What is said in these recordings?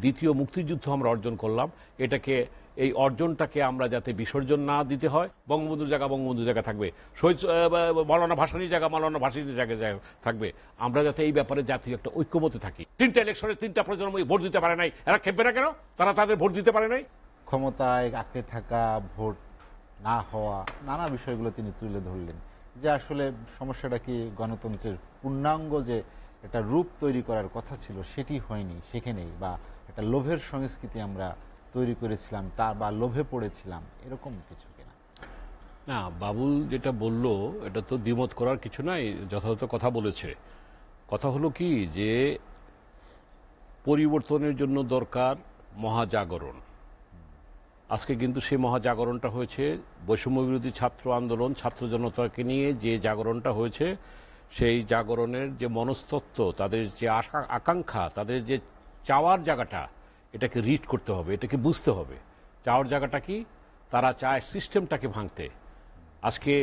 দ্বিতীয় মুক্তিযুদ্ধ আমরা অর্জন করলাম, এটাকে এই অর্জনটাকে আমরা যাতে বিসর্জন না দিতে হয়, বঙ্গবন্ধুর জায়গা বঙ্গবন্ধুর জায়গা থাকবে, শহীদ মৌলানা ভাসানীর জায়গা মৌলানা ভাসানীর জায়গায় থাকবে। আমরা যাতে এই ব্যাপারে জাতীয় একটা ঐক্যমতে থাকি। তিনটা ইলেকশনে তিনটা প্রজন্ম ভোট দিতে পারে নাই, এরা খেপবে না কেন? তারা তাদের ভোট দিতে পারে নাই। ক্ষমতায় আঁকড়ে থাকা, ভোট না হওয়া, নানা বিষয়গুলো তিনি তুলে ধরলেন যে আসলে সমস্যাটা কি গণতন্ত্রের পূর্ণাঙ্গ যে একটা রূপ তৈরি করার কথা ছিল সেটি হয়নি সেখানেই, বা একটা লোভের সংস্কৃতি আমরা তৈরি করেছিলাম তা, বা লোভে পড়েছিলাম, এরকম কিছু কিনা? না, বাবুল যেটা বলল এটা তো দ্বিমত করার কিছু নাই, যথাযথ কথা বলেছে। কথা হলো কি যে পরিবর্তনের জন্য দরকার মহাজাগরণ। আজকে কিন্তু সেই মহাজাগরণটা হয়েছে বৈষম্য বিরোধী ছাত্র আন্দোলন, ছাত্র জনতাকে নিয়ে যে জাগরণটা হয়েছে, সেই জাগরণের যে মনস্তত্ত্ব, তাদের যে আকাঙ্ক্ষা, তাদের যে চাওয়ার জায়গাটা, এটাকে রিড করতে হবে, এটাকে বুঝতে হবে। চাওয়ার জায়গাটা কি? তারা চায় সিস্টেমটাকে ভাঙতে। আজকে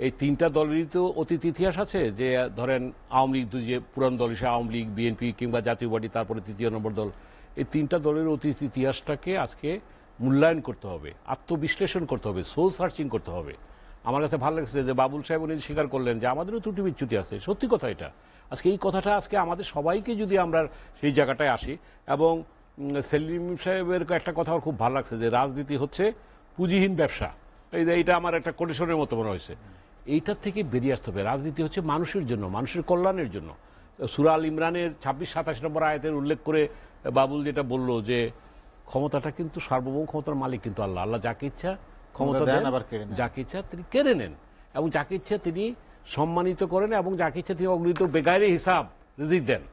এই তিনটা দলেরই তো অতীত ইতিহাস আছে, যে ধরেন আওয়ামী লীগ, যে পুরান দল হিসেবে আওয়ামী লীগ, বিএনপি কিংবা জাতীয় পার্টি, তারপরে তৃতীয় নম্বর দল, এই তিনটা দলের অতীত ইতিহাসটাকে আজকে মূল্যায়ন করতে হবে, আত্মবিশ্লেষণ করতে হবে, সোল সার্চিং করতে হবে। আমার কাছে ভালো লাগছে যে বাবুল সাহেব উনি স্বীকার করলেন যে আমাদেরও ত্রুটি বিচ্যুতি আছে। সত্যি কথা এটা। আজকে এই কথাটা আজকে আমাদের সবাইকে যদি আমরা সেই জায়গাটায় আসি, এবং সেলিম সাহেবের একটা কথা আমার খুব ভালো লাগছে যে রাজনীতি হচ্ছে পুঁজিহীন ব্যবসা। এইটা আমার একটা কোটেশনের মতো মনে হয়েছে। এইটার থেকে বেরিয়ে আসতে হবে। রাজনীতি হচ্ছে মানুষের জন্য, মানুষের কল্যাণের জন্য। সূরা আল ইমরানের 26-27 নম্বর আয়াতের উল্লেখ করে বাবুল যেটা বলল যে ক্ষমতাটা কিন্তু সার্বভৌম ক্ষমতার মালিক কিন্তু আল্লাহ। আল্লাহ যাকে ইচ্ছা ক্ষমতা দেন, যাকে ইচ্ছা তিনি কেড়ে নেন, এবং যাকে ইচ্ছা তিনি সম্মানিত করেন, এবং যাকে ইচ্ছা তিনি অগণিত বেগাইরে হিসাব রিজিক দেন।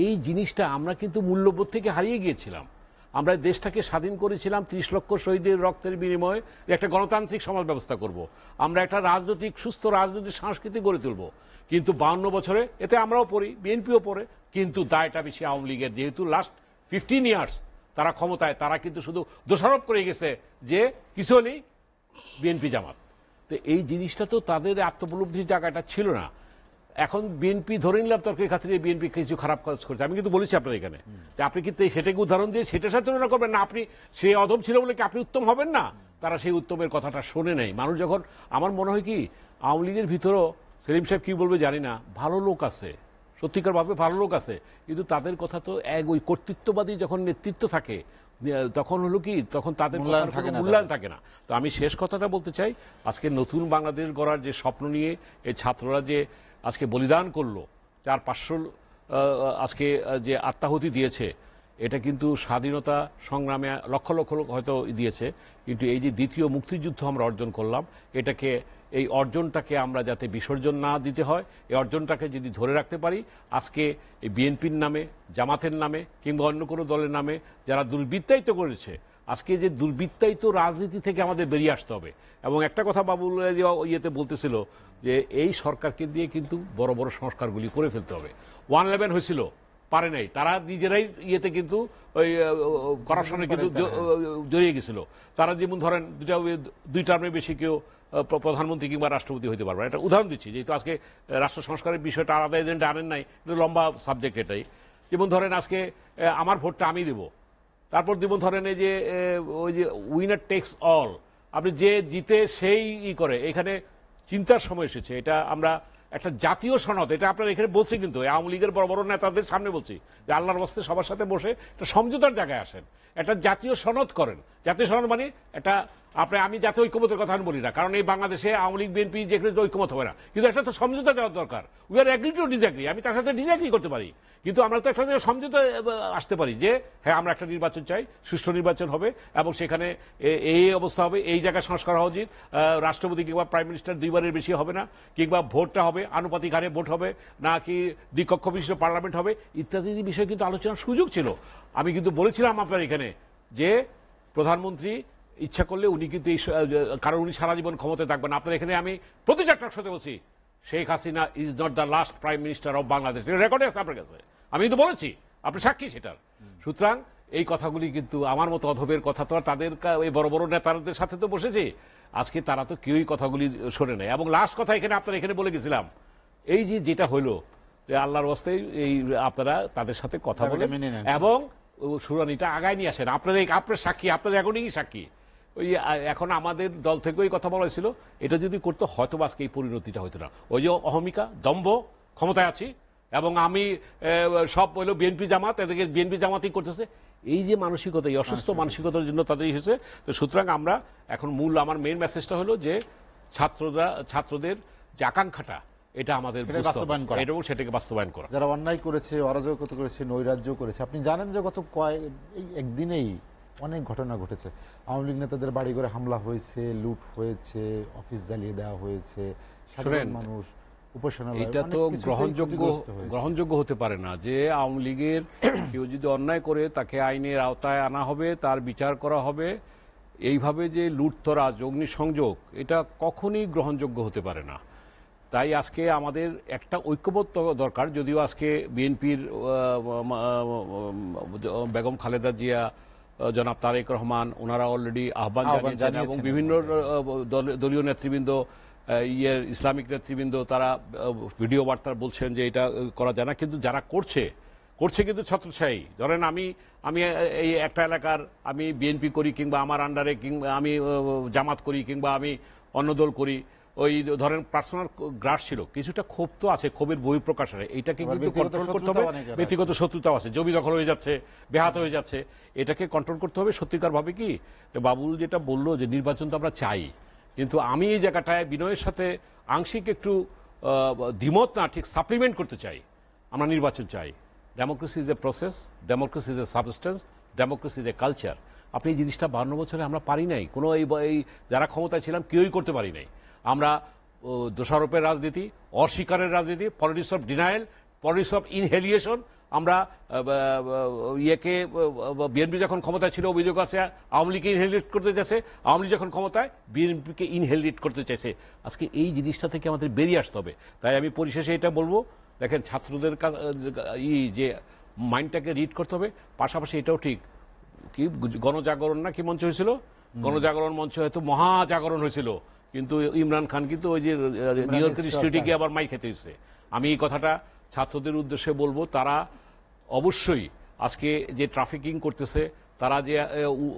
এই জিনিসটা আমরা কিন্তু মূল্যবোধ থেকে হারিয়ে গিয়েছিলাম। আমরা দেশটাকে স্বাধীন করেছিলাম 30 লক্ষ শহীদের রক্তের বিনিময়ে একটা গণতান্ত্রিক সমাজ ব্যবস্থা করব। আমরা একটা রাজনৈতিক সুস্থ রাজনৈতিক সংস্কৃতি গড়ে তুলব। কিন্তু 52 বছরে এতে আমরাও পড়ি, বিএনপিও পড়ে, কিন্তু দায়টা বেশি আওয়ামী লীগের। যেহেতু লাস্ট 15 ইয়ার্স তারা ক্ষমতায়, তারা কিন্তু শুধু দোষারোপ করে গেছে যে কিছু হলেই বিএনপি জামাত। তো এই জিনিসটা তো তাদের আত্মোপলব্ধির জায়গাটা ছিল না। এখন বিএনপি ধরে নিলাম তর্কের খাতিরে বিএনপি কিছু খারাপ কাজ করছে, আমি কিন্তু বলেছি আপনার এখানে যে আপনি কিন্তু সেটাকে উদাহরণ দিয়ে সেটার সাথে তুলনা করবেন না। আপনি সে অধম ছিল বলে কি আপনি উত্তম হবেন না? তারা সেই উত্তমের কথাটা শোনে নেই। মানুষ যখন, আমার মনে হয় কি আওয়ামী লীগের ভিতরেও সেলিম সাহেব কি বলবে জানি না, ভালো লোক আছে, সত্যিকারভাবে ভালো লোক আছে, কিন্তু তাদের কথা তো ওই কর্তৃত্ববাদী যখন নেতৃত্ব থাকে তখন হলো কি, তখন তাদের মূল্যায়ন থাকে না। তো আমি শেষ কথাটা বলতে চাই, আজকে নতুন বাংলাদেশ গড়ার যে স্বপ্ন নিয়ে এই ছাত্ররা যে আজকে বলিদান করলো, 400-500 আজকে যে আত্মাহুতি দিয়েছে, এটা কিন্তু স্বাধীনতা সংগ্রামে লক্ষ লক্ষ লোক হয়তো দিয়েছে, কিন্তু এই যে দ্বিতীয় মুক্তিযুদ্ধ আমরা অর্জন করলাম, এটাকে এই অর্জনটাকে আমরা যাতে বিসর্জন না দিতে হয়, এই অর্জনটাকে যদি ধরে রাখতে পারি, আজকে এই বিএনপির নামে, জামাতের নামে কিংবা অন্য কোনো দলের নামে যারা দুর্বৃত্তায়িত করেছে, আজকে যে দুর্বৃত্তায়িত রাজনীতি থেকে আমাদের বেরিয়ে আসতে হবে। এবং একটা কথা বাবুল ইয়েতে বলতেছিল যে এই সরকারকে দিয়ে কিন্তু বড় বড় সংস্কারগুলি করে ফেলতে হবে। 111 হয়েছিল, পারে নাই, তারা নিজেরাই ইয়েতে কিন্তু ওই করাপশনে কিন্তু জড়িয়ে গেছিল। তারা যেমন ধরেন 2 টার্মের বেশি কেউ প্রধানমন্ত্রী কিংবা রাষ্ট্রপতি হইতে পারবে। একটা উদাহরণ দিচ্ছি, যেহেতু আজকে রাষ্ট্র সংস্কারের বিষয়টা আলাদা এজেন্ডা আনেন নাই, লম্বা সাবজেক্ট এটাই। যেমন ধরেন আজকে আমার ভোটটা আমি দেব, তারপর যেমন ধরেন এই যে ওই যে উইনার টেক্স অল, আপনি যে জিতে সেই করে, এখানে চিন্তার সময় এসেছে। এটা আমরা একটা জাতীয় সনদ, এটা আপনার এখানে বলছি, কিন্তু আওয়ামী লীগের বড় বড় নেতাদের সামনে বলছি যে আল্লাহর ওয়াস্তে সবার সাথে বসে একটা সমঝোতার জায়গায় আসেন, একটা জাতীয় সনদ করেন। জাতীয় সনদ মানে একটা আমি জাতীয় ঐক্যমতের কথা আমি বলি না, কারণ এই বাংলাদেশে আওয়ামী লীগ বিএনপি যেখানে ঐক্যমত হবে না, কিন্তু একটা তো সমঝোতা দেওয়ার দরকার। We are agree to disagree, আমি তার সাথে ডিসএগ্রি করতে পারি, কিন্তু আমরা তো একটা সমঝোতা আসতে পারি যে হ্যাঁ আমরা একটা নির্বাচন চাই, সুষ্ঠু নির্বাচন হবে, এবং সেখানে এই অবস্থা হবে, এই জায়গায় সংস্কার হওয়া উচিত, রাষ্ট্রপতি কিংবা প্রাইম মিনিস্টার 2বারের বেশি হবে না, কিংবা ভোটটা হবে আনুপাতিক হারে ভোট হবে নাকি দ্বিকক্ষ বিশিষ্ট পার্লামেন্ট হবে, ইত্যাদি বিষয়ে কিন্তু আলোচনার সুযোগ ছিল। আমি কিন্তু বলেছিলাম আপনার এখানে যে প্রধানমন্ত্রী ইচ্ছা করলে উনি কিন্তু কারণ উনি সারা জীবন ক্ষমতায় থাকবেন। আপনার এখানে আমি প্রতিটা টক শোতে বলছি Sheikh Hasina is not the last prime minister of Bangladesh, রেকর্ডে আছে আপনার কাছে, আমি কিন্তু বলেছি, আপনি সাক্ষী সেটার। সুতরাং এই কথাগুলি কিন্তু আমার মতো অধবের কথা তো, তাদের এই বড় বড় নেতাদের সাথে তো বসেছি, আজকে তারা তো কেউই কথাগুলি শোনে নেয়। এবং লাস্ট কথা এখানে আপনার এখানে বলে গেছিলাম, এই যে যেটা হলো যে আল্লাহর ওয়াস্তে এই আপনারা তাদের সাথে কথা বলেন এবং শুনানিটা আগায় নিয়ে আসেন। আপনার সাক্ষী, আপনার এখনই সাক্ষী। ওই এখন আমাদের দল থেকেও এই কথা বলা হয়েছিল, এটা যদি করতো হয়তো আজকে এই পরিণতিটা হতো না। ওই যে অহমিকা, দম্ভ, ক্ষমতায় আছি এবং আমি সব হইলো বিএনপি জামাত, এদেরকে বিএনপি জামাতই করতেছে, এই যে মানসিকতা, এই অসুস্থ মানসিকতার জন্য তাদেরই হয়েছে। তো সুতরাং আমরা এখন আমার মেইন মেসেজটা হলো যে ছাত্রদের যে আকাঙ্ক্ষাটা, এটা আমাদের বাস্তবায়ন করা এবং সেটাকে বাস্তবায়ন করা। যারা অন্যায় করেছে, অরাজকতা করেছে, নৈরাজ্য করেছে, আপনি জানেন যে গত এই একদিনেই অনেক ঘটনা ঘটেছে। আওয়ামী লীগ নেতাদের বাড়ি ঘরে হামলা হয়েছে, লুট হয়েছে, অফিস জ্বালিয়ে দেওয়া হয়েছে, সাধারণ মানুষ উপাসনালয়, এটা তো গ্রহণযোগ্য হতে পারে না যে আওয়ামী লীগের কেউ যদি অন্যায় করে তাকে আইনের আওতায় আনা হবে, তার বিচার করা হবে। এইভাবে যে লুটতরাজ, অগ্নিসংযোগ, এটা কখনই গ্রহণযোগ্য হতে পারে না। তাই আজকে আমাদের একটা ঐক্যবদ্ধ দরকার। যদিও আজকে বিএনপির বেগম খালেদা জিয়া, জনাব তারেক রহমান, ওনারা অলরেডি আহ্বান জানিয়েছেন এবং বিভিন্ন দলীয় নেতৃবৃন্দ, ইসলামিক নেতৃবৃন্দ, তারা ভিডিও বার্তা বলছেন যে এটা করা যায় না। কিন্তু যারা করছে কিন্তু ছত্রছায়ী। ধরেন আমি এই একটা এলাকার আমি বিএনপি করি, কিংবা আমার আন্ডারে, কিংবা আমি জামাত করি, কিংবা আমি অন্য দল করি, ওই ধরেন পার্সোনাল গ্রাস ছিল, কিছুটা ক্ষোভ তো আছে, ক্ষোভের বহিঃপ্রকাশে এটাকে কিন্তু কন্ট্রোল করতে হবে। ব্যক্তিগত শত্রুতাও আছে, জমি দখল হয়ে যাচ্ছে, ব্যাহত হয়ে যাচ্ছে, এটাকে কন্ট্রোল করতে হবে। সত্যিকার ভাবে কি বাবুল যেটা বললো যে নির্বাচন তো আমরা চাই, কিন্তু আমি এই জায়গাটায় বিনয়ের সাথে আংশিক একটু দ্বিমত না, ঠিক সাপ্লিমেন্ট করতে চাই। আমরা নির্বাচন চাই। Democracy is a process, democracy is a substance, democracy is a culture. আপনি এই জিনিসটা 52 বছরে আমরা পারি নাই, কোনো এই যারা ক্ষমতায় ছিলাম কেউই করতে পারি নাই। আমরা দোষারোপের রাজনীতি, অস্বীকারের রাজনীতি, politics of denial, politics of inhalation, আমরা বিএনপি যখন ক্ষমতায় ছিল অভিযোগ আছে আওয়ামী লীগকে ইনহেলিট করতে চাইছে, আওয়ামী লীগ যখন ক্ষমতায় বিএনপিকে ইনহেলিট করতে চাইছে। আজকে এই জিনিসটা থেকে আমাদের বেরিয়ে আসতে হবে। তাই আমি পরিশেষে এটা বলবো, দেখেন ছাত্রদের যে মাইন্ডটাকে রিড করতে হবে। পাশাপাশি এটাও ঠিক, কি গণজাগরণ না কি মঞ্চ হয়েছিল, গণজাগরণ মঞ্চ হয়তো মহাজাগরণ হয়েছিল, কিন্তু ইমরান খান কিন্তু ওই যে নিউ ইয়র্কের স্ট্রিটে গিয়ে আবার মাই খেতে হয়েছে। আমি এই কথাটা ছাত্রদের উদ্দেশ্যে বলবো, তারা অবশ্যই আজকে যে ট্রাফিকিং করতেছে, তারা যে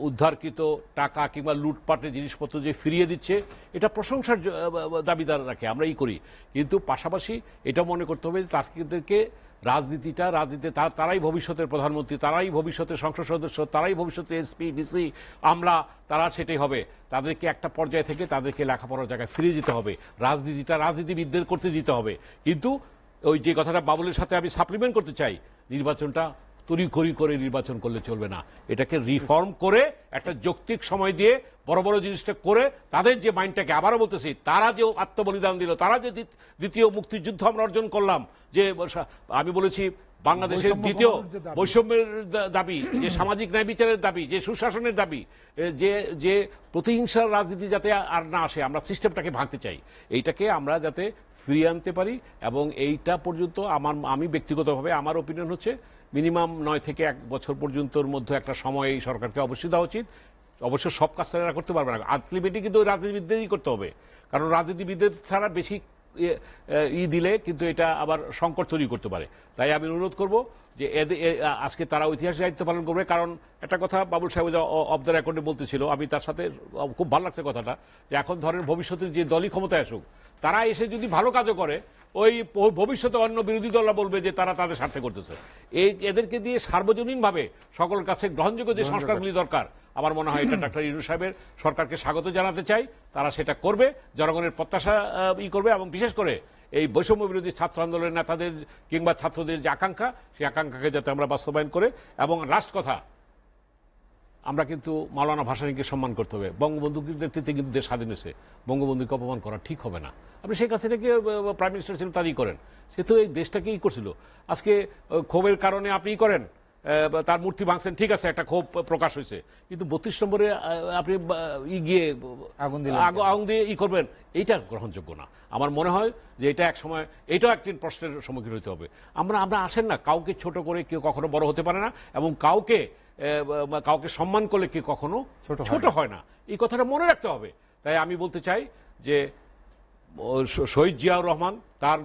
উদ্ধারকৃত টাকা কিংবা লুটপাটের জিনিসপত্র যে ফিরিয়ে দিচ্ছে, এটা প্রশংসার দাবিদার রাখে, আমরা করি। কিন্তু পাশাপাশি এটা মনে করতে হবে তাদেরকে রাজনীতিতে তারাই ভবিষ্যতের প্রধানমন্ত্রী, তারাই ভবিষ্যতের সংসদ সদস্য, তারাই ভবিষ্যতে এসপি, ডিসি, আমলা, তারা সেটাই হবে। তাদেরকে একটা পর্যায়ে থেকে তাদেরকে লেখাপড়ার জায়গায় ফিরে যেতে হবে, রাজনীতিবিদদের করতে দিতে হবে। কিন্তু ওই যে কথাটা বাবুলের সাথে আমি সাপ্লিমেন্ট করতে চাই, নির্বাচনটা তড়িঘড়ি করে নির্বাচন করলে চলবে না। এটাকে রিফর্ম করে একটা যৌক্তিক সময় দিয়ে বড় বড় জিনিসটা করে তাদের যে মাইন্ডটাকে, আবারও বলতেছি, তারা যে আত্মবলিদান দিল, তারা যে দ্বিতীয় মুক্তিযুদ্ধ আমরা অর্জন করলাম, যে আমি বলেছি বাংলাদেশের দ্বিতীয় বৈষম্যের দাবি, যে সামাজিক ন্যায় বিচারের দাবি, যে সুশাসনের দাবি, যে প্রতিহিংসার রাজনীতি যাতে আর না আসে, আমরা সিস্টেমটাকে ভাঙতে চাই। এইটাকে আমরা যাতে ফিরিয়ে আনতে পারি, এবং এইটা পর্যন্ত আমি ব্যক্তিগতভাবে আমার ওপিনিয়ন হচ্ছে মিনিমাম 9 থেকে 1 বছর পর্যন্তর মধ্যে একটা সময় এই সরকারকে অবশ্যই দেওয়া উচিত। অবশ্য সব কাজ তারা করতে পারবে না, আলটিমেটলি কিন্তু রাজনীতিবিদদেরই করতে হবে, কারণ রাজনীতিবিদদের ছাড়া বেশি দিলে কিন্তু এটা আবার সংকট তৈরি করতে পারে। তাই আমি অনুরোধ করব যে আজকে তারা ঐতিহাসিক দায়িত্ব পালন করবে। কারণ একটা কথা বাবুল সাহেব অফ দ্য রেকর্ডে বলতেছিল, আমি তার সাথে খুব ভালো লাগছে কথাটা, যে এখন ধরেন ভবিষ্যতে যে দলই ক্ষমতায় আসুক, তারা এসে যদি ভালো কাজও করে, ওই ভবিষ্যতে অন্য বিরোধী দলরা বলবে যে তারা তাদের স্বার্থে করতেছে। এদেরকে দিয়ে সার্বজনীনভাবে সকলের কাছে গ্রহণযোগ্য যে সংস্কারগুলি দরকার, আমার মনে হয় এটা ডক্টর ইউনূস সাহেবের সরকারকে স্বাগত জানাতে চাই। তারা সেটা করবে, জনগণের প্রত্যাশা করবে, এবং বিশেষ করে এই বৈষম্য বিরোধী ছাত্র আন্দোলনের নেতাদের কিংবা ছাত্রদের যে আকাঙ্ক্ষা, সেই আকাঙ্ক্ষাকে যাতে আমরা বাস্তবায়ন করে। এবং লাস্ট কথা, আমরা কিন্তু মাওলানা ভাসানীকে সম্মান করতে হবে। বঙ্গবন্ধুর নেতৃত্বে কিন্তু দেশ স্বাধীন হয়েছে, বঙ্গবন্ধুকে অপমান করা ঠিক হবে না। আপনি শেখ হাসিনাকে প্রাইম মিনিস্টার ছিল, তারই করেন, সে তো এই দেশটাকেই করছিল। আজকে ক্ষোভের কারণে আপনিই করেন, তার মূর্তি ভাঙছেন, ঠিক আছে, একটা ক্ষোভ প্রকাশ হয়েছে, কিন্তু 32 নম্বরে আপনি গিয়ে আগুন দিয়ে করবেন, এইটা গ্রহণযোগ্য না। আমার মনে হয় যে এটা এক সময় এটাও একটি প্রশ্নের সম্মুখীন হতে হবে। আমরা আসেন না, কাউকে ছোট করে কেউ কখনো বড় হতে পারে না, এবং কাউকে সম্মান করলে কেউ কখনো ছোট হয় না, এই কথাটা মনে রাখতে হবে। তাই আমি বলতে চাই যে শহীদ জিয়াউর রহমান তার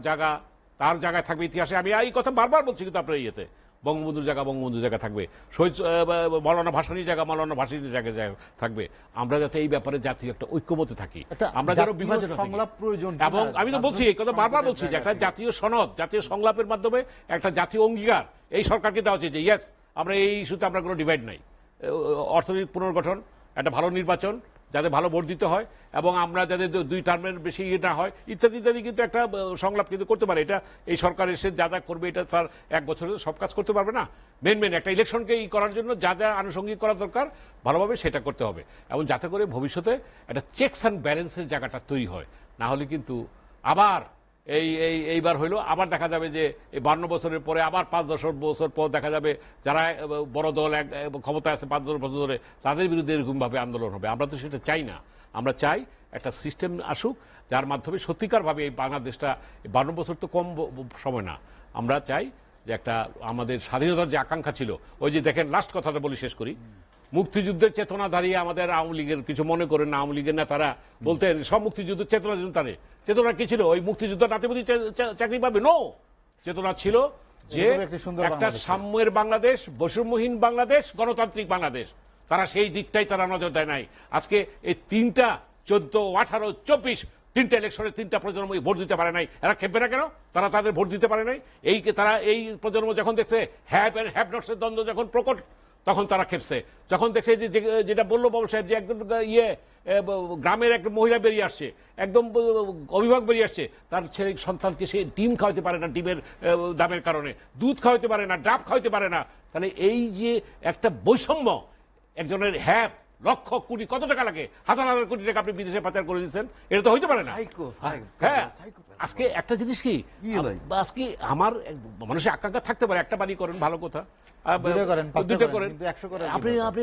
জায়গায় থাকবে ইতিহাসে। আমি এই কথা বারবার বলছি, কিন্তু আপনার ইয়েতে বঙ্গবন্ধুর জায়গা বঙ্গবন্ধুর জায়গা থাকবে, শহীদ মৌলানা ভাসানীর জায়গা মৌলানা ভাসানীর জায়গায় থাকবে। আমরা যাতে এই ব্যাপারে জাতীয় একটা ঐক্যমতে থাকি, আমরা যেন বিভাজন সংলাপ প্রয়োজন, এবং আমি তো বলছি এই কথা বারবার বলছি যে একটা জাতীয় সনদ, জাতীয় সংলাপের মাধ্যমে একটা জাতীয় অঙ্গীকার এই সরকারকে দেওয়া হচ্ছে যে ইয়েস আমরা এই ইস্যুতে আমরা কোনো ডিভাইড নাই, অর্থনৈতিক পুনর্গঠন, একটা ভালো নির্বাচন যাতে ভালো ভোট দিতে হয় এবং আমরা যাতে 2 টার্মের বেশি না হয় ইত্যাদি ইত্যাদি, কিন্তু একটা সংলাপ কিন্তু করতে পারে। এটা এই সরকার এসে যা যা করবে এটা তার 1 বছরে সব কাজ করতে পারবে না। মেন একটা ইলেকশনকে করার জন্য যা যা আনুষঙ্গিক করা দরকার ভালোভাবে সেটা করতে হবে, এবং যাতে করে ভবিষ্যতে একটা চেকস অ্যান্ড ব্যালেন্সের জায়গাটা তৈরি হয়। না হলে কিন্তু আবার এইবার হইলো আবার দেখা যাবে যে এই 52 বছরের পরে আবার 5-10 বছর পর দেখা যাবে যারা বড় দল ক্ষমতায় আছে 5-10 বছর ধরে তাদের বিরুদ্ধে এরকমভাবে আন্দোলন হবে। আমরা তো সেটা চাই না। আমরা চাই একটা সিস্টেম আসুক যার মাধ্যমে সত্যিকারভাবে এই বাংলাদেশটা 52 বছর তো কম সময় না। আমরা চাই যে একটা আমাদের স্বাধীনতার যে আকাঙ্ক্ষা ছিল, ওই যে দেখেন লাস্ট কথাটা বলি শেষ করি, মুক্তিযুদ্ধের চেতনা দাঁড়িয়ে আমাদের আওয়ামী লীগের কিছু মনে করেন না, আওয়ামী লীগের নেতারা বলতেন সব মুক্তিযুদ্ধের চেতনা তারে চেতনা কি ছিল, ওই মুক্তিযুদ্ধ নাতিপতি চাকরি পাবে, নো, চেতনা ছিল যে একটা সাম্যের বাংলাদেশ, বৈষম্যহীন বাংলাদেশ, গণতান্ত্রিক বাংলাদেশ। তারা সেই দিকটাই তারা নজর দেয় নাই। আজকে এই 3টা 14, 18, 24 3টা ইলেকশনে 3টা প্রজন্ম ভোট দিতে পারে নাই। এরা খেপবে না কেন? তারা তাদের ভোট দিতে পারে নাই। তারা এই প্রজন্ম যখন দেখছে হ্যাভ এন্ড হ্যাভ নটসের দ্বন্দ্ব যখন প্রকট, তখন তারা খেপছে। যখন দেখছে যে যেটা বললো বাবু সাহেব যে একজন গ্রামের একটা মহিলা বেরিয়ে আসছে, একদম অভিভাবক বেরিয়ে আসছে, তার ছেলে সন্তানকে সে ডিম খাওয়াতে পারে না, ডিমের দামের কারণে দুধ খাওয়াতে পারে না, ডাব খাওয়াতে পারে না। তাহলে এই যে একটা বৈষম্য, একজনের হ্যাপ লক্ষ কোটি কত টাকা লাগে, হাজার হাজার কোটি টাকা আপনি বিদেশে পাচার করে দিচ্ছেন, এটা তো হইতে পারে না। হ্যাঁ, আজকে একটা জিনিস কি, আজকে আমার মানুষের আকাঙ্ক্ষা থাকতে পারে একটা বাড়ি করেন ভালো কথা, দুটো করেন, আপনি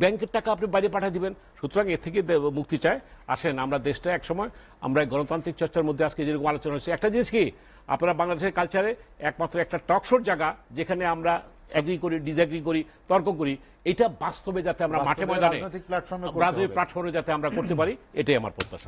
ব্যাংকের টাকা আপনি বাইরে পাঠিয়ে দিবেন। সুতরাং এর থেকে মুক্তি চায়। আসেন আমরা দেশটা একসময় আমরা গণতান্ত্রিক চর্চার মধ্যে আজকে যেরকম আলোচনা হচ্ছে, একটা জিনিস কি আপনারা বাংলাদেশের কালচারে একমাত্র একটা টকশোর জায়গা যেখানে আমরা এগ্রি করি, ডিসএগ্রি করি, তর্ক করি, এটা বাস্তবে যাতে আমরা মাঠে ময়দানে রাজনৈতিক প্ল্যাটফর্মে যাতে আমরা করতে পারি, এটাই আমার প্রত্যাশা।